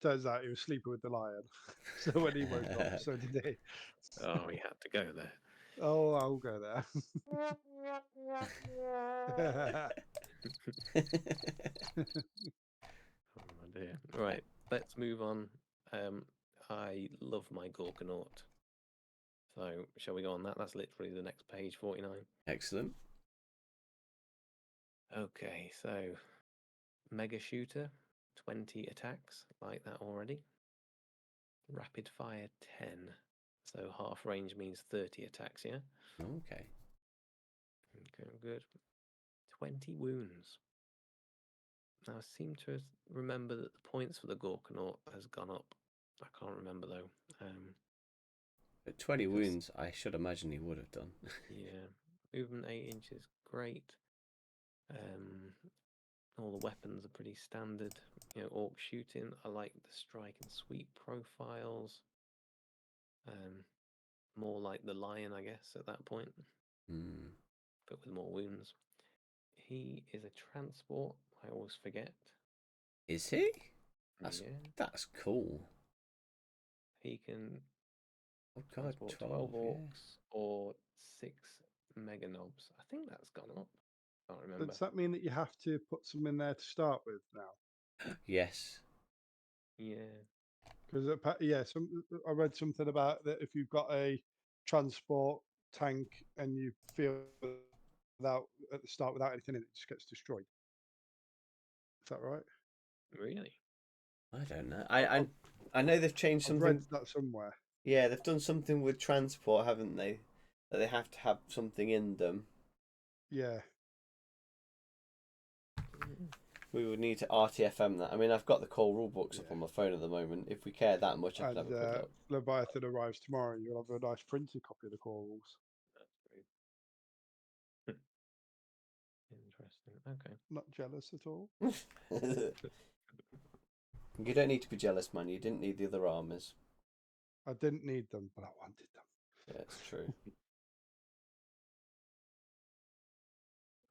S2: Turns out he was sleeping with the lion. So when he woke up, so did he.
S1: Oh, we had to go there.
S2: Oh, I'll go there.
S1: Oh dear. Right, let's move on. I love my Gorkanaut. So, shall we go on that? That's literally the next page, 49.
S3: Excellent.
S1: Okay, so Mega Shooter, 20 attacks, like that already. Rapid Fire, 10. So half range means 30 attacks, yeah?
S3: Okay.
S1: Okay, good. 20 wounds. Now, I seem to remember that the points for the Gorkanaut has gone up. I can't remember, though.
S3: At 20
S1: because-
S3: wounds, I should imagine he would have done.
S1: Yeah, movement 8 inches, great. All the weapons are pretty standard. Orc shooting. I like the strike and sweep profiles. More like the lion, I guess, at that point,
S3: Mm.
S1: but with more wounds. He is a transport. I always forget.
S3: Is he?
S1: Yeah.
S3: That's cool.
S1: He can
S3: Oh god,
S1: transport
S3: 12,
S1: 12 orcs or 6 mega knobs. I think that's gone up. Can't remember.
S2: Does that mean that you have to put some in there to start with now?
S3: Yes.
S1: Yeah.
S2: Because I read something about that if you've got a transport tank and you feel without at the start without anything in it, it just gets destroyed. Is that right?
S1: Really?
S3: I don't know. I know they've changed
S2: I've
S3: something.
S2: read that somewhere.
S3: Yeah, they've done something with transport, haven't they? That they have to have something in them.
S2: Yeah.
S3: We would need to RTFM that. I mean, I've got the core rulebooks up on my phone at the moment. If we care that much, I could have
S2: And
S3: a quick look.
S2: Leviathan arrives tomorrow, and you'll have a nice printed copy of the core rules.
S1: That's great. Interesting. Okay.
S2: Not jealous at all.
S3: You don't need to be jealous, man. You didn't need the other armors.
S2: I didn't need them, but I wanted them.
S3: Yeah, it's true.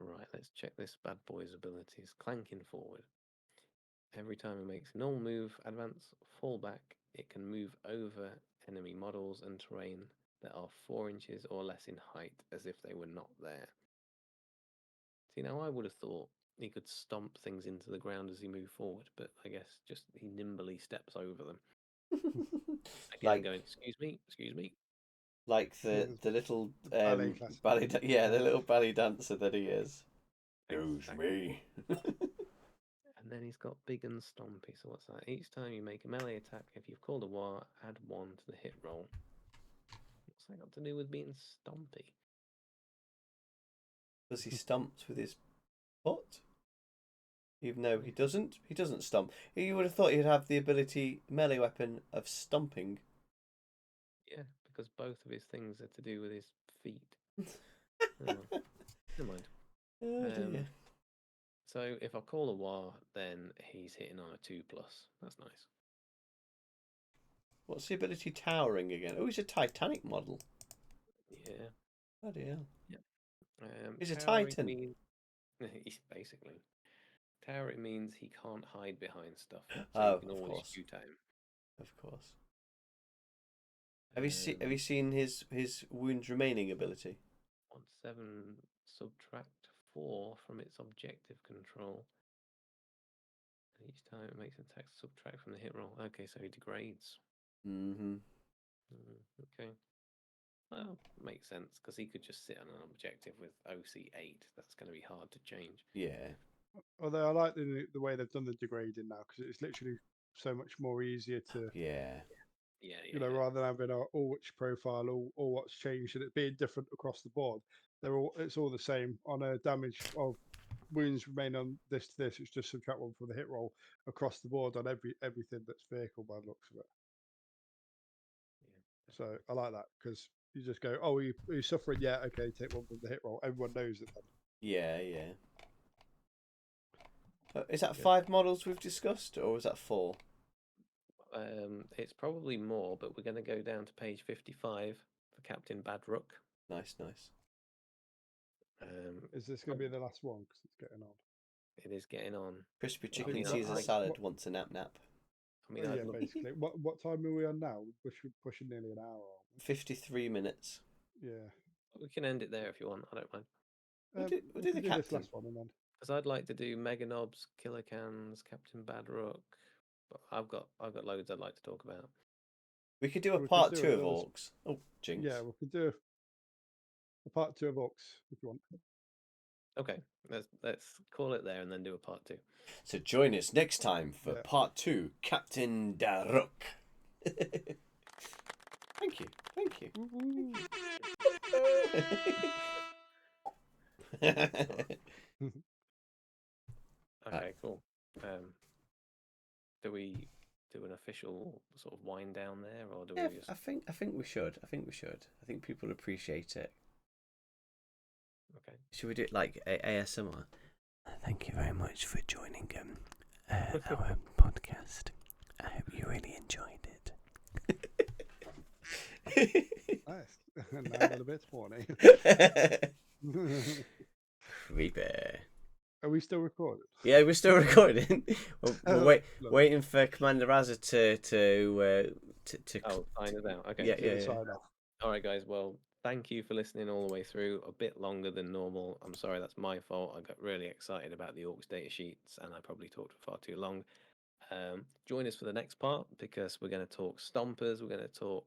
S1: Right, let's check this bad boy's abilities. Clanking forward. Every time it makes a normal move, advance, fall back, it can move over enemy models and terrain that are 4 inches or less in height as if they were not there. See, now I would have thought he could stomp things into the ground as he moved forward, but I guess just he nimbly steps over them. Again, going, excuse me.
S3: Like the little
S2: ballet class.
S3: the little ballet dancer that he is. Excuse
S1: Exactly.
S3: me.
S1: And then he's got big and stompy. So what's that? Each time you make a melee attack, if you've called a war, add 1 to the hit roll. What's that got to do with being stompy?
S3: Because he stomps with his foot? Even though he doesn't stomp. You would have thought he'd have the ability, melee weapon, of stomping.
S1: Yeah, because both of his things are to do with his feet. Never mind.
S3: Oh dear.
S1: So if I call a war, then he's hitting on a 2+. That's nice.
S3: What's the ability towering again? Oh, he's a Titanic model.
S1: Yeah.
S3: Bloody hell.
S1: Yeah.
S3: He's a
S1: towering
S3: Titan.
S1: He's basically. Towering means he can't hide behind stuff. So
S3: Oh,
S1: you can
S3: of
S1: always
S3: course.
S1: shoot at him.
S3: Of course. Have you seen his wounds remaining ability?
S1: 7 subtract 4 from its objective control. And each time it makes an attack, subtract from the hit roll. Okay, so he degrades.
S3: Mm-hmm.
S1: Okay. Well, makes sense because he could just sit on an objective with OC8. That's going to be hard to change.
S3: Yeah.
S2: Although I like the way they've done the degrading now, because it's literally so much more easier to,
S3: Yeah.
S1: Yeah.
S2: rather than having a all which profile, all what's changed, and it being different across the board. It's all the same on a damage of wounds remain on this to this. It's just subtract 1 from the hit roll across the board on everything that's vehicle by the looks of it.
S1: Yeah.
S2: So I like that because you just go, oh, you're suffering, yeah, okay, take 1 from the hit roll. Everyone knows it then.
S3: Yeah. Is that 5 models we've discussed, or was that 4?
S1: It's probably more, but we're going to go down to page 55 for Captain Badrook.
S3: Nice.
S2: Is this going to be the last one? Because it's getting on.
S1: It is getting on.
S3: Crispy
S1: I
S3: chicken
S1: mean,
S3: sees a
S1: I-
S3: salad, wants a nap.
S1: I mean,
S2: Yeah, basically. What time are we on now? We're pushing nearly an hour, aren't we?
S3: 53 minutes.
S2: Yeah.
S1: we can end it there if you want. I don't mind.
S3: We'll
S2: We
S3: do
S2: can
S3: the
S2: this
S3: captain.
S2: last one and then.
S1: Because I'd like to do Mega Knobs, Killer Cans, Captain Badrook. But I've got loads I'd like to talk about.
S3: We could do a
S2: We could
S3: part
S2: do
S3: 2 of
S2: another
S3: Orks. Oh, jinx.
S2: Yeah, we could do a part 2 of Orks if you want.
S1: Okay, let's call it there and then do a part 2.
S3: So join us next time for
S2: Yeah.
S3: part 2, Captain Daruk. Thank you.
S1: Okay, cool. Do we do an official sort of wind down there, or do
S3: Yeah,
S1: we just?
S3: I think we should. I think people appreciate it.
S1: Okay.
S3: Should we do it like ASMR? Thank you very much for joining our podcast. I hope you really enjoyed it.
S2: Nice. Now a little bit horny.
S3: Creepy.
S2: Are we still recording?
S3: Yeah, we're still recording. We're
S2: Look,
S3: waiting for Commander Razza to
S1: Sign us out. Okay.
S3: yeah,
S2: do the
S3: yeah.
S2: sign off.
S1: All right, guys. Well, thank you for listening all the way through. A bit longer than normal. I'm sorry, that's my fault. I got really excited about the Orcs data sheets, and I probably talked for far too long. Join us for the next part because we're going to talk stompers, we're going to talk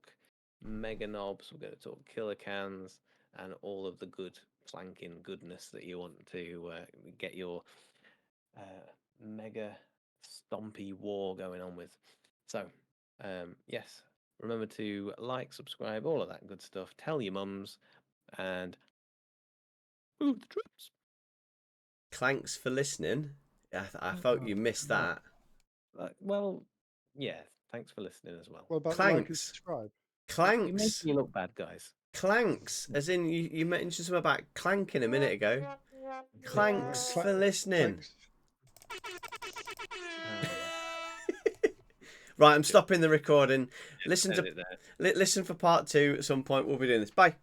S1: mega knobs, we're going to talk killer cans, and all of the good planking goodness that you want to get your mega stompy war going on with. So, yes, remember to like, subscribe, all of that good stuff. Tell your mums, and move the troops.
S3: Thanks for listening. I thought you missed that.
S1: Well, yeah. Thanks for listening as well.
S2: What about like and
S3: Clanks.
S2: subscribe?
S1: You're making
S3: Clanks.
S1: me look bad, guys.
S3: Clanks. As in, you mentioned something about clanking a minute ago. Clanks for listening.
S2: Clanks.
S3: Right, I'm stopping the recording.
S1: Listen for part 2
S3: Listen for part 2 at some point. We'll be doing this. Bye.